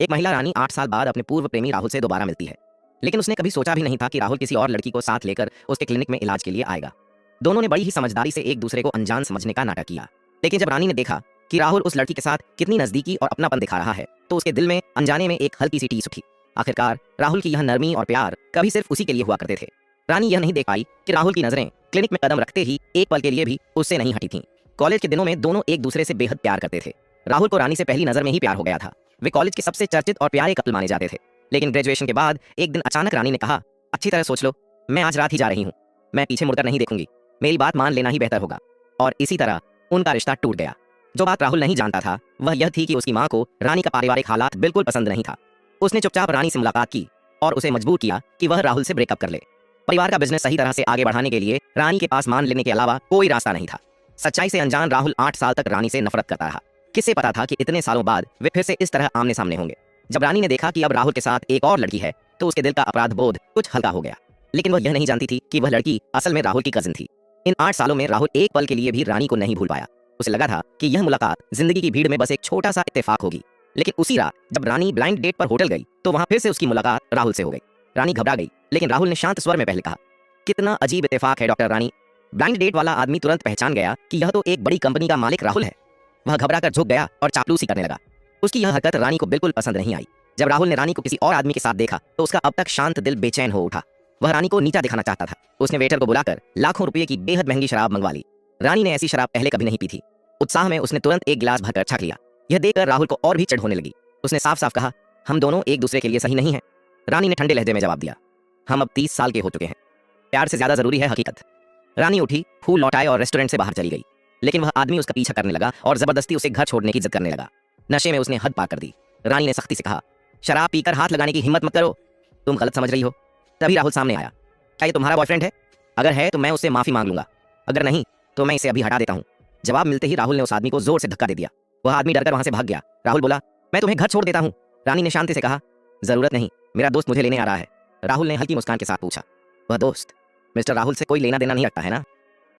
एक महिला रानी 8 साल बाद अपने पूर्व प्रेमी राहुल से दोबारा मिलती है, लेकिन उसने कभी सोचा भी नहीं था कि राहुल किसी और लड़की को साथ लेकर उसके क्लिनिक में इलाज के लिए आएगा। दोनों ने बड़ी ही समझदारी से एक दूसरे को अनजान समझने का नाटक किया। लेकिन जब रानी ने देखा कि राहुल उस लड़की के साथ कितनी नजदीकी और अपनापन दिखा रहा है, तो उसके दिल में अनजाने में एक हल्की सी टीस उठी। आखिरकार राहुल की यह नरमी और प्यार कभी सिर्फ उसी के लिए हुआ करते थे। रानी यह नहीं देख पाई कि राहुल की नजरें क्लिनिक में कदम रखते ही एक पल के लिए भी उससे नहीं हटी थीं। कॉलेज के दिनों में दोनों एक दूसरे से बेहद प्यार करते थे। राहुल को रानी से पहली नजर में ही प्यार हो गया था। वे कॉलेज के सबसे चर्चित और प्यारे कपल माने जाते थे। लेकिन ग्रेजुएशन के बाद एक दिन अचानक रानी ने कहा, अच्छी तरह सोच लो, मैं आज रात ही जा रही हूँ, मैं पीछे मुड़कर नहीं देखूंगी, मेरी बात मान लेना ही बेहतर होगा। और इसी तरह उनका रिश्ता टूट गया। जो बात राहुल नहीं जानता था वह यह थी कि उसकी माँ को रानी का पारिवारिक हालात बिल्कुल पसंद नहीं था। उसने चुपचाप रानी से मुलाकात की और उसे मजबूर किया कि वह राहुल से ब्रेकअप कर ले। परिवार का बिजनेस सही तरह से आगे बढ़ाने के लिए रानी के पास मान लेने के अलावा कोई रास्ता नहीं था। सच्चाई से अनजान राहुल 8 साल तक रानी से नफरत करता रहा। किसे पता था कि इतने सालों बाद वे फिर से इस तरह आमने सामने होंगे। जब रानी ने देखा कि अब राहुल के साथ एक और लड़की है, तो उसके दिल का अपराध बोध कुछ हल्का हो गया। लेकिन वह यह नहीं जानती थी कि वह लड़की असल में राहुल की कजिन थी। इन 8 सालों में राहुल एक पल के लिए भी रानी को नहीं भूल पाया। उसे लगा था कि यह मुलाकात जिंदगी की भीड़ में बस एक छोटा सा इत्तेफाक होगी। लेकिन उसी रात जब रानी ब्लाइंड डेट पर होटल गई, तो वहां फिर से उसकी मुलाकात राहुल से हो गई। रानी घबरा गई, लेकिन राहुल ने शांत स्वर में पहले कहा, कितना अजीब इत्तेफाक है डॉक्टर रानी। ब्लाइंड डेट वाला आदमी तुरंत पहचान गया कि यह तो एक बड़ी कंपनी का मालिक राहुल है। वह घबरा कर झुक गया और चापलूसी करने लगा। उसकी यह हरकत रानी को बिल्कुल पसंद नहीं आई। जब राहुल ने रानी को किसी और आदमी के साथ देखा, तो उसका अब तक शांत दिल बेचैन हो उठा। वह रानी को नीचा दिखाना चाहता था। उसने वेटर को बुलाकर लाखों रुपए की बेहद महंगी शराब मंगवा ली। रानी ने ऐसी शराब पहले कभी नहीं पी थी। उत्साह में उसने तुरंत एक गिलास भरकर छक लिया। यह देखकर राहुल को और भी चिढ़ होने लगी। उसने साफ साफ कहा, हम दोनों एक दूसरे के लिए सही नहीं हैं। रानी ने ठंडे लहजे में जवाब दिया, हम अब 30 साल के हो चुके हैं, प्यार से ज्यादा जरूरी है हकीकत। रानी उठी, फूल लौटाए और रेस्टोरेंट से बाहर चली गई। लेकिन वह आदमी उसका पीछा करने लगा और जबरदस्ती उसे घर छोड़ने की जिद करने लगा। नशे में उसने हद पार कर दी। रानी ने सख्ती से कहा, शराब पीकर हाथ लगाने की हिम्मत मत करो, तुम गलत समझ रही हो। तभी राहुल सामने आया। क्या ये तुम्हारा बॉयफ्रेंड है? अगर है तो मैं उससे माफी मांग लूंगा, अगर नहीं तो मैं इसे अभी हटा देता हूँ। जवाब मिलते ही राहुल ने उस आदमी को जोर से धक्का दे दिया। वह आदमी डरकर वहां से भाग गया। राहुल बोला, मैं तुम्हें घर छोड़ देता हूँ। रानी ने शांति से कहा, जरूरत नहीं, मेरा दोस्त मुझे लेने आ रहा है। राहुल ने हल्की मुस्कान के साथ पूछा, वह दोस्त मिस्टर राहुल से कोई लेना देना नहीं रखता है ना?